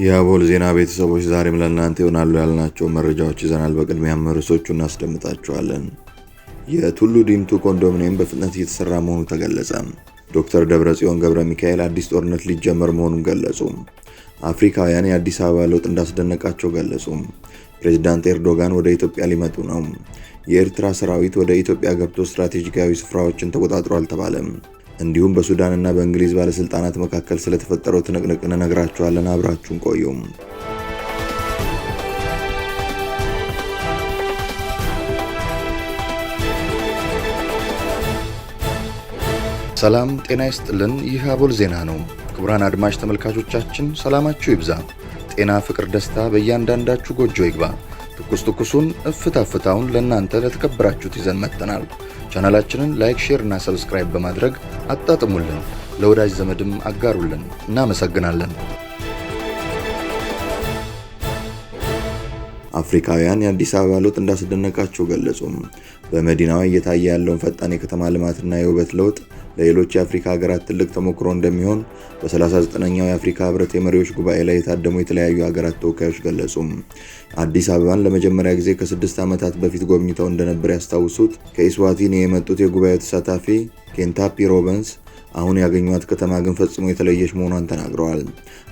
የአቦል ዜና ቤተሰቦች ዛሬም ለእናንተ ይሆናሉ ያልናቸው መረጃዎች ይዘናል። በቅድሚያም ርዕሶቹን እናስደምጣቸዋለን። የቱሉ ዲምቱ ኮንዶሚኒየም በፍጥነት እየተሰራ መሆኑ ተገለጸ። ዶክተር ደብረጽዮን ገብረ ሚካኤል አዲስ ጦርነት ሊጀመር መሆኑን ገለጹ። አፍሪካውያን የአዲስ አበባ ለውጥ እንዳስደነቃቸው ገለጹ። ፕሬዝዳንት ኤርዶጋን ወደ ኢትዮጵያ ሊመጡ ነው። የኤርትራ ሰራዊት ወደ ኢትዮጵያ ገብቶ ስትራቴጂካዊ ስፍራዎችን ተቆጣጥሯል ተባለም። እንዲሁም በሱዳንና በእንግሊዝ ባለስልጣናት መካከል ስለተፈጠረው ትንቅንቅ እንነግራችኋለን። አብራችሁን ቆዩ። ሰላም ጤና ይስጥልን። ይህ አቦል ዜና ነው። ክቡራን አድማጭ ተመልካቾቻችን ሰላማችሁ ይብዛ፣ ጤና፣ ፍቅር፣ ደስታ በእያንዳንዳችሁ ጎጆ ይግባ። ትኩሱን እፍታ ፍታውን ለእናንተ ለተከበራችሁት ይዘን መጥተናል። ቻናላችንን ላይክ፣ ሼር እና ሰብስክራይብ በማድረግ አጣጥሙልን፣ ለወዳጅ ዘመድም አጋሩልን። እናመሰግናለን። አፍሪካውያን የአዲስ አበባ ለውጥ እንዳስደነቃቸው ገለጹ። በመዲናዋ እየታየ ያለውን ፈጣን የከተማ ልማትና የውበት ለውጥ ለሌሎች የአፍሪካ ሀገራት ትልቅ ተሞክሮ እንደሚሆን በ39ኛው የአፍሪካ ህብረት የመሪዎች ጉባኤ ላይ የታደሙ የተለያዩ ሀገራት ተወካዮች ገለጹ። አዲስ አበባን ለመጀመሪያ ጊዜ ከ6 ዓመታት በፊት ጎብኝተው እንደነበር ያስታውሱት ከኢስዋቲኒ የመጡት የጉባኤው ተሳታፊ ኬንታፒ ሮበንስ አሁን ያገኟት ከተማ ግን ፈጽሞ የተለየች መሆኗን ተናግረዋል።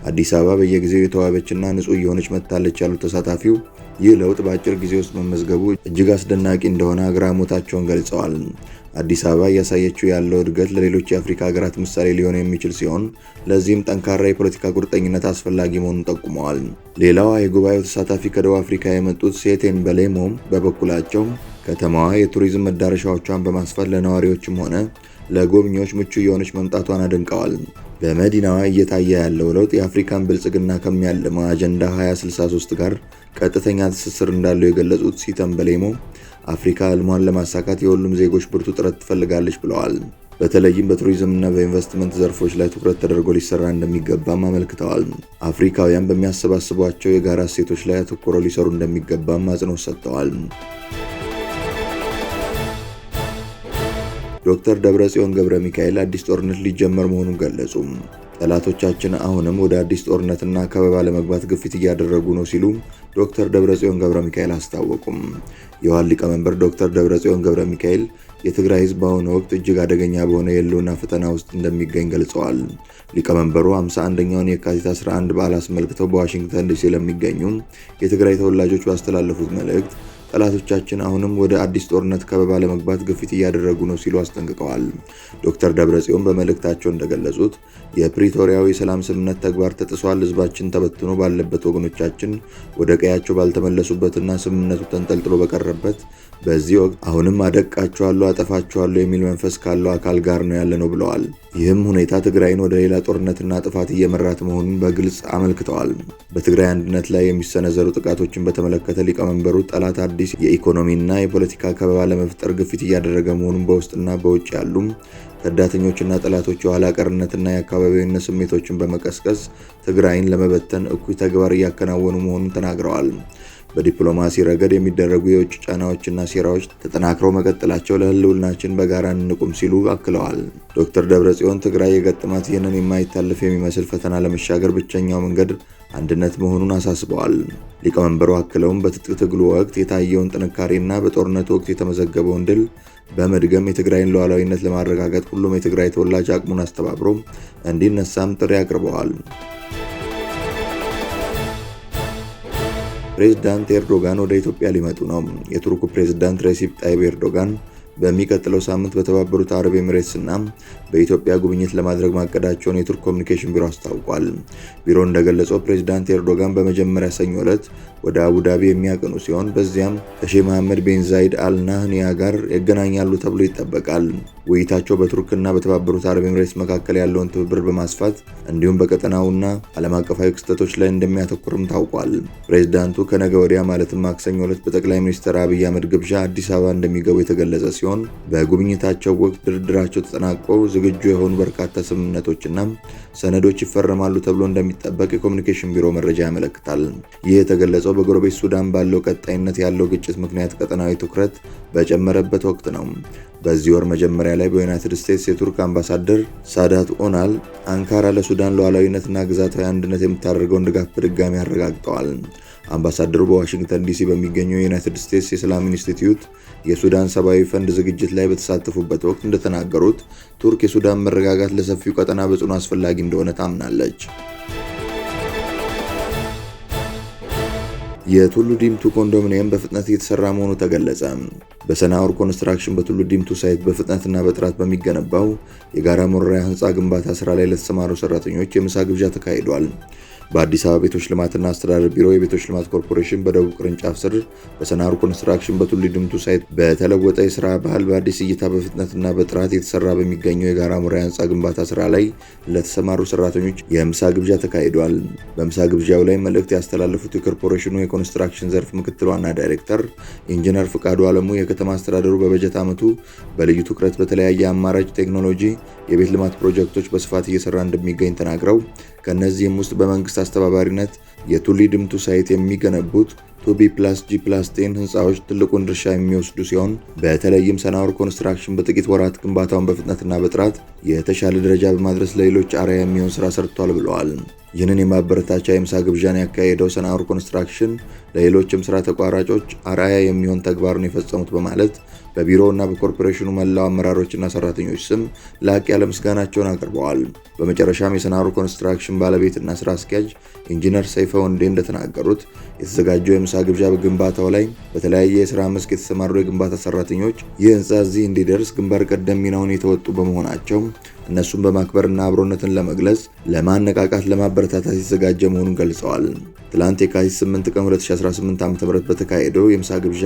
አዲስ አበባ በየጊዜው የተዋበችና ንጹህ እየሆነች መጥታለች ያሉት ተሳታፊው ይህ ለውጥ በአጭር ጊዜ ውስጥ መመዝገቡ እጅግ አስደናቂ እንደሆነ አግራሞታቸውን ገልጸዋል። አዲስ አበባ እያሳየችው ያለው እድገት ለሌሎች የአፍሪካ ሀገራት ምሳሌ ሊሆን የሚችል ሲሆን ለዚህም ጠንካራ የፖለቲካ ቁርጠኝነት አስፈላጊ መሆኑን ጠቁመዋል። ሌላዋ የጉባኤው ተሳታፊ ከደቡብ አፍሪካ የመጡት ሴቴን በሌሞም በበኩላቸው ከተማዋ የቱሪዝም መዳረሻዎቿን በማስፋት ለነዋሪዎችም ሆነ ለጎብኚዎች ምቹ የሆነች መምጣቷን አድንቀዋል። በመዲናዋ እየታየ ያለው ለውጥ የአፍሪካን ብልጽግና ከሚያልመው አጀንዳ 2063 ጋር ቀጥተኛ ትስስር እንዳለው የገለጹት ሲተን በሌሞ አፍሪካ ህልሟን ለማሳካት የሁሉም ዜጎች ብርቱ ጥረት ትፈልጋለች ብለዋል። በተለይም በቱሪዝም እና በኢንቨስትመንት ዘርፎች ላይ ትኩረት ተደርጎ ሊሰራ እንደሚገባም አመልክተዋል። አፍሪካውያን በሚያሰባስቧቸው የጋራ እሴቶች ላይ አተኩረው ሊሰሩ እንደሚገባም አጽንኦት ሰጥተዋል። ዶክተር ደብረጽዮን ገብረ ሚካኤል አዲስ ጦርነት ሊጀመር መሆኑን ገለጹ። ጠላቶቻችን አሁንም ወደ አዲስ ጦርነትና ከበባ ለመግባት ግፊት እያደረጉ ነው ሲሉ ዶክተር ደብረጽዮን ገብረ ሚካኤል አስታወቁም። የህወሓት ሊቀመንበር ዶክተር ደብረጽዮን ገብረ ሚካኤል የትግራይ ህዝብ በአሁኑ ወቅት እጅግ አደገኛ በሆነ የህልውና ፈተና ውስጥ እንደሚገኝ ገልጸዋል። ሊቀመንበሩ 51ኛውን የካቲት 11 በዓል አስመልክተው በዋሽንግተን ዲሲ ለሚገኙ የትግራይ ተወላጆች ባስተላለፉት መልእክት ጠላቶቻችን አሁንም ወደ አዲስ ጦርነት ከበባ ለመግባት ግፊት እያደረጉ ነው ሲሉ አስጠንቅቀዋል። ዶክተር ደብረጽዮን በመልእክታቸው እንደገለጹት የፕሪቶሪያው የሰላም ስምምነት ተግባር ተጥሷል። ህዝባችን ተበትኖ ባለበት፣ ወገኖቻችን ወደ ቀያቸው ባልተመለሱበትና ስምምነቱ ተንጠልጥሎ በቀረበት በዚህ ወቅት አሁንም አደቃቸዋለሁ፣ አጠፋቸዋለሁ የሚል መንፈስ ካለው አካል ጋር ነው ያለነው ብለዋል። ይህም ሁኔታ ትግራይን ወደ ሌላ ጦርነትና ጥፋት እየመራት መሆኑን በግልጽ አመልክተዋል። በትግራይ አንድነት ላይ የሚሰነዘሩ ጥቃቶችን በተመለከተ ሊቀመንበሩ ጠላት አዲስ የኢኮኖሚና የፖለቲካ ከበባ ለመፍጠር ግፊት እያደረገ መሆኑን በውስጥና በውጭ ያሉ ከዳተኞችና ጠላቶች የኋላ ቀርነትና የአካባቢዊነት ስሜቶችን በመቀስቀስ ትግራይን ለመበተን እኩይ ተግባር እያከናወኑ መሆኑን ተናግረዋል። በዲፕሎማሲ ረገድ የሚደረጉ የውጭ ጫናዎችና ሴራዎች ተጠናክረው መቀጠላቸው ለህልውናችን በጋራ እንቁም ሲሉ አክለዋል። ዶክተር ደብረጽዮን ትግራይ የገጠማት ይህንን የማይታለፍ የሚመስል ፈተና ለመሻገር ብቸኛው መንገድ አንድነት መሆኑን አሳስበዋል። ሊቀመንበሩ አክለውም በትጥቅ ትግሉ ወቅት የታየውን ጥንካሬና በጦርነቱ ወቅት የተመዘገበውን ድል በመድገም የትግራይን ሉዓላዊነት ለማረጋገጥ ሁሉም የትግራይ ተወላጅ አቅሙን አስተባብሮ እንዲነሳም ጥሪ አቅርበዋል። ፕሬዝዳንት ኤርዶጋን ወደ ኢትዮጵያ ሊመጡ ነው። የቱርኩ ፕሬዝዳንት ሬሲፕ ጣይብ ኤርዶጋን በሚቀጥለው ሳምንት በተባበሩት አረብ ኤሚሬትስ እና በኢትዮጵያ ጉብኝት ለማድረግ ማቀዳቸውን የቱርክ ኮሚኒኬሽን ቢሮ አስታውቋል። ቢሮው እንደገለጸው ፕሬዝዳንት ኤርዶጋን በመጀመሪያ ሰኞ ዕለት ወደ አቡዳቢ የሚያቀኑ ሲሆን በዚያም ከሼህ መሐመድ ቤን ዛይድ አልናህኒያ ጋር ይገናኛሉ ተብሎ ይጠበቃል። ውይይታቸው በቱርክና በተባበሩት አረብ ኤሚሬትስ መካከል ያለውን ትብብር በማስፋት እንዲሁም በቀጠናውና ዓለም አቀፋዊ ክስተቶች ላይ እንደሚያተኩርም ታውቋል። ፕሬዝዳንቱ ከነገ ወዲያ ማለትም ማክሰኞ ዕለት በጠቅላይ ሚኒስትር አብይ አህመድ ግብዣ አዲስ አበባ እንደሚገቡ የተገለጸ ሲሆን ሲሆን በጉብኝታቸው ወቅት ድርድራቸው ተጠናቆ ዝግጁ የሆኑ በርካታ ስምምነቶችና ሰነዶች ይፈረማሉ ተብሎ እንደሚጠበቅ የኮሚኒኬሽን ቢሮ መረጃ ያመለክታል። ይህ የተገለጸው በጎረቤት ሱዳን ባለው ቀጣይነት ያለው ግጭት ምክንያት ቀጠናዊ ትኩረት በጨመረበት ወቅት ነው። በዚህ ወር መጀመሪያ ላይ በዩናይትድ ስቴትስ የቱርክ አምባሳደር ሳዳት ኦናል አንካራ ለሱዳን ሉዓላዊነትና ግዛታዊ አንድነት የምታደርገውን ድጋፍ በድጋሚ አረጋግጠዋል። አምባሳደሩ በዋሽንግተን ዲሲ በሚገኘው የዩናይትድ ስቴትስ የሰላም ኢንስቲትዩት የሱዳን ሰብአዊ ፈንድ ዝግጅት ላይ በተሳተፉበት ወቅት እንደተናገሩት ቱርክ የሱዳን መረጋጋት ለሰፊው ቀጠና በጽኑ አስፈላጊ እንደሆነ ታምናለች። የቱሉ ዲምቱ ኮንዶሚኒየም በፍጥነት እየተሰራ መሆኑ ተገለጸ። በሰናኦር ኮንስትራክሽን በቱሉ ዲምቱ ሳይት በፍጥነትና በጥራት በሚገነባው የጋራ መኖሪያ ህንፃ ግንባታ ስራ ላይ ለተሰማሩ ሰራተኞች የምሳ ግብዣ ተካሂዷል። በአዲስ አበባ ቤቶች ልማትና አስተዳደር ቢሮ የቤቶች ልማት ኮርፖሬሽን በደቡብ ቅርንጫፍ ስር በሰናኦር ኮንስትራክሽን በቱሉ ዲምቱ ሳይት በተለወጠ የስራ ባህል በአዲስ እይታ በፍጥነትና በጥራት የተሰራ በሚገኘው የጋራ መኖሪያ ህንፃ ግንባታ ስራ ላይ ለተሰማሩ ሰራተኞች የምሳ ግብዣ ተካሂዷል። በምሳ ግብዣው ላይ መልእክት ያስተላለፉት የኮርፖሬሽኑ የኮንስትራክሽን ዘርፍ ምክትል ዋና ዳይሬክተር ኢንጂነር ፍቃዱ አለሙ የከተማ አስተዳደሩ በበጀት ዓመቱ በልዩ ትኩረት በተለያየ አማራጭ ቴክኖሎጂ የቤት ልማት ፕሮጀክቶች በስፋት እየሰራ እንደሚገኝ ተናግረው ከነዚህም ውስጥ በመንግስት አስተባባሪነት የቱሉ ዲምቱ ሳይት የሚገነቡት ቱቢ+G+10 ህንፃዎች ትልቁን ድርሻ የሚወስዱ ሲሆን በተለይም ሰናኦር ኮንስትራክሽን በጥቂት ወራት ግንባታውን በፍጥነትና በጥራት የተሻለ ደረጃ በማድረስ ለሌሎች አርአያ የሚሆን ስራ ሰርቷል ብለዋል። ይህንን የማበረታቻ የምሳ ግብዣን ያካሄደው ሰናኦር ኮንስትራክሽን ለሌሎችም ስራ ተቋራጮች አርአያ የሚሆን ተግባርን የፈጸሙት በማለት በቢሮውና በኮርፖሬሽኑ መላው አመራሮችና ሰራተኞች ስም ላቅ ያለ ምስጋናቸውን አቅርበዋል። በመጨረሻም የሰናኦር ኮንስትራክሽን ባለቤትና ስራ አስኪያጅ ኢንጂነር ሰይፈ ወንዴ እንደተናገሩት የተዘጋጀው የምሳ ግብዣ በግንባታው ላይ በተለያየ የስራ መስክ የተሰማሩ የግንባታ ሰራተኞች ይህ ህንፃ እዚህ እንዲደርስ ግንባር ቀደም ሚናውን የተወጡ በመሆናቸው እነሱን በማክበርና አብሮነትን ለመግለጽ ለማነቃቃት፣ ለማበረታታት የተዘጋጀ መሆኑን ገልጸዋል። ትላንት የካቲት 8 ቀን 2018 ዓ.ም በተካሄደው የምሳ ግብዣ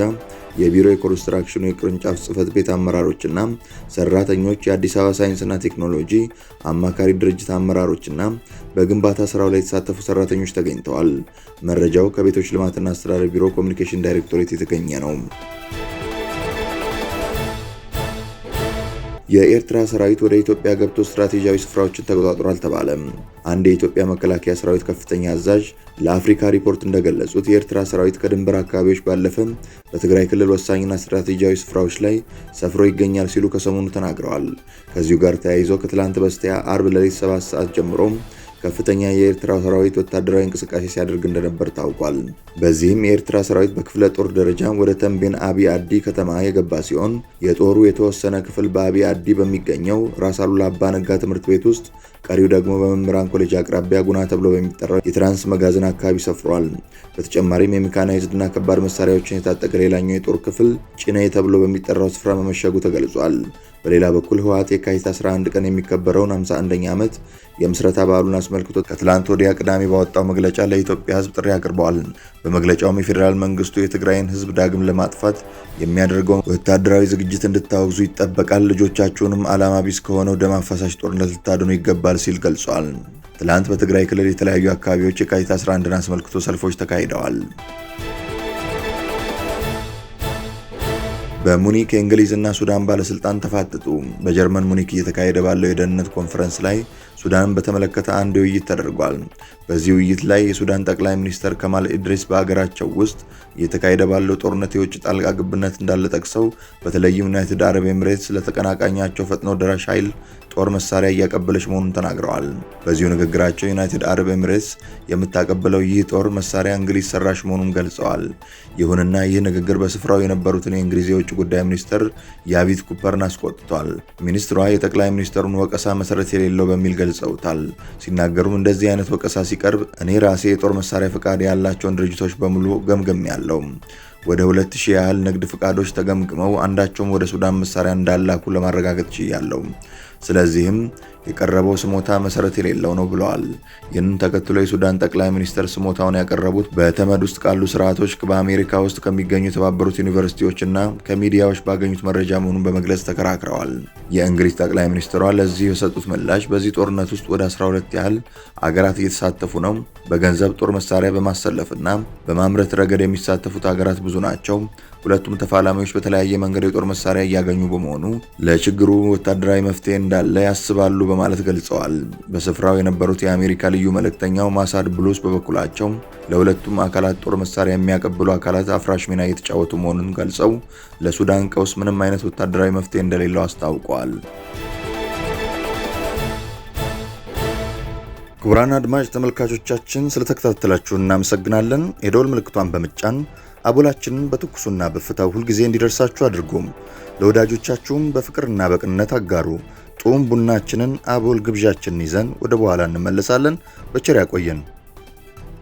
የቢሮ የኮንስትራክሽኑ የቅርንጫፍ ጽህፈት ቤት አመራሮችና ሰራተኞች፣ የአዲስ አበባ ሳይንስና ቴክኖሎጂ አማካሪ ድርጅት አመራሮችና በግንባታ ስራው ላይ የተሳተፉ ሰራተኞች ተገኝተዋል። መረጃው ከቤቶች ልማትና አስተዳደር ቢሮ ኮሚኒኬሽን ዳይሬክቶሬት የተገኘ ነው። የኤርትራ ሰራዊት ወደ ኢትዮጵያ ገብቶ ስትራቴጂያዊ ስፍራዎችን ተቆጣጥሯል ተባለ። አንድ የኢትዮጵያ መከላከያ ሰራዊት ከፍተኛ አዛዥ ለአፍሪካ ሪፖርት እንደገለጹት የኤርትራ ሰራዊት ከድንበር አካባቢዎች ባለፈ በትግራይ ክልል ወሳኝና ስትራቴጂያዊ ስፍራዎች ላይ ሰፍሮ ይገኛል ሲሉ ከሰሞኑ ተናግረዋል። ከዚሁ ጋር ተያይዞ ከትላንት በስቲያ አርብ ሌሊት 7 ሰዓት ጀምሮ ከፍተኛ የኤርትራ ሰራዊት ወታደራዊ እንቅስቃሴ ሲያደርግ እንደነበር ታውቋል። በዚህም የኤርትራ ሰራዊት በክፍለ ጦር ደረጃ ወደ ተንቤን አቢ አዲ ከተማ የገባ ሲሆን የጦሩ የተወሰነ ክፍል በአቢ አዲ በሚገኘው ራስ አሉላ አባ ነጋ ትምህርት ቤት ውስጥ፣ ቀሪው ደግሞ በመምህራን ኮሌጅ አቅራቢያ ጉና ተብሎ በሚጠራው የትራንስ መጋዘን አካባቢ ሰፍሯል። በተጨማሪም የሜካናይዝድና ከባድ መሳሪያዎችን የታጠቀ ሌላኛው የጦር ክፍል ጭኔ ተብሎ በሚጠራው ስፍራ መመሸጉ ተገልጿል። በሌላ በኩል ህወሓት የካቲት 11 ቀን የሚከበረውን 51ኛ ዓመት የምስረታ በዓሉን አስመልክቶ ከትላንት ወዲያ ቅዳሜ ባወጣው መግለጫ ለኢትዮጵያ ህዝብ ጥሪ አቅርበዋል። በመግለጫውም የፌዴራል መንግስቱ የትግራይን ህዝብ ዳግም ለማጥፋት የሚያደርገውን ወታደራዊ ዝግጅት እንድታወግዙ ይጠበቃል፣ ልጆቻችሁንም ዓላማ ቢስ ከሆነው ደም አፋሳሽ ጦርነት ልታድኑ ይገባል ሲል ገልጿል። ትላንት በትግራይ ክልል የተለያዩ አካባቢዎች የካቲት 11ን አስመልክቶ ሰልፎች ተካሂደዋል። በሙኒክ የእንግሊዝና ሱዳን ባለስልጣን ተፋጠጡ። በጀርመን ሙኒክ እየተካሄደ ባለው የደህንነት ኮንፈረንስ ላይ ሱዳንን በተመለከተ አንድ ውይይት ተደርጓል። በዚህ ውይይት ላይ የሱዳን ጠቅላይ ሚኒስትር ከማል ኢድሪስ በሀገራቸው ውስጥ እየተካሄደ ባለው ጦርነት የውጭ ጣልቃ ገብነት እንዳለ ጠቅሰው በተለይም ዩናይትድ አረብ ኤምሬትስ ለተቀናቃኛቸው ፈጥኖ ደራሽ ኃይል ጦር መሳሪያ እያቀበለች መሆኑን ተናግረዋል። በዚሁ ንግግራቸው ዩናይትድ አረብ ኤምሬትስ የምታቀበለው ይህ ጦር መሳሪያ እንግሊዝ ሰራሽ መሆኑን ገልጸዋል። ይሁንና ይህ ንግግር በስፍራው የነበሩትን የእንግሊዝ የውጭ ጉዳይ ሚኒስትር ያቪት ኩፐርን አስቆጥቷል። ሚኒስትሯ የጠቅላይ ሚኒስትሩን ወቀሳ መሰረት የሌለው በሚል ገልጸውታል። ሲናገሩም እንደዚህ አይነት ወቀሳ ሲቀርብ እኔ ራሴ የጦር መሳሪያ ፈቃድ ያላቸውን ድርጅቶች በሙሉ ገምግሜያለሁ። ወደ 2000 ያህል ንግድ ፈቃዶች ተገምግመው አንዳቸውም ወደ ሱዳን መሳሪያ እንዳላኩ ለማረጋገጥ ችያለሁ። ስለዚህም የቀረበው ስሞታ መሰረት የሌለው ነው ብለዋል። ይህንን ተከትሎ የሱዳን ጠቅላይ ሚኒስትር ስሞታውን ያቀረቡት በተመድ ውስጥ ካሉ ስርዓቶች በአሜሪካ ውስጥ ከሚገኙ የተባበሩት ዩኒቨርሲቲዎችና ከሚዲያዎች ባገኙት መረጃ መሆኑን በመግለጽ ተከራክረዋል። የእንግሊዝ ጠቅላይ ሚኒስትሯ ለዚህ የሰጡት ምላሽ በዚህ ጦርነት ውስጥ ወደ 12 ያህል አገራት እየተሳተፉ ነው። በገንዘብ ጦር መሳሪያ በማሰለፍና በማምረት ረገድ የሚሳተፉት ሀገራት ብዙ ናቸው። ሁለቱም ተፋላሚዎች በተለያየ መንገድ የጦር መሳሪያ እያገኙ በመሆኑ ለችግሩ ወታደራዊ መፍትሄ እንዳለ ያስባሉ በማለት ገልጸዋል። በስፍራው የነበሩት የአሜሪካ ልዩ መልእክተኛው ማሳድ ብሉስ በበኩላቸው ለሁለቱም አካላት ጦር መሳሪያ የሚያቀብሉ አካላት አፍራሽ ሚና እየተጫወቱ መሆኑን ገልጸው ለሱዳን ቀውስ ምንም አይነት ወታደራዊ መፍትሄ እንደሌለው አስታውቀዋል። ክቡራን አድማጭ ተመልካቾቻችን ስለተከታተላችሁ እናመሰግናለን። የደወል ምልክቷን በመጫን አቦላችንን በትኩሱና በፍታው ሁልጊዜ እንዲደርሳችሁ አድርጉም። ለወዳጆቻችሁም በፍቅርና በቅንነት አጋሩ። ጡም ቡናችንን አቦል ግብዣችንን ይዘን ወደ በኋላ እንመለሳለን። በቸር ያቆየን።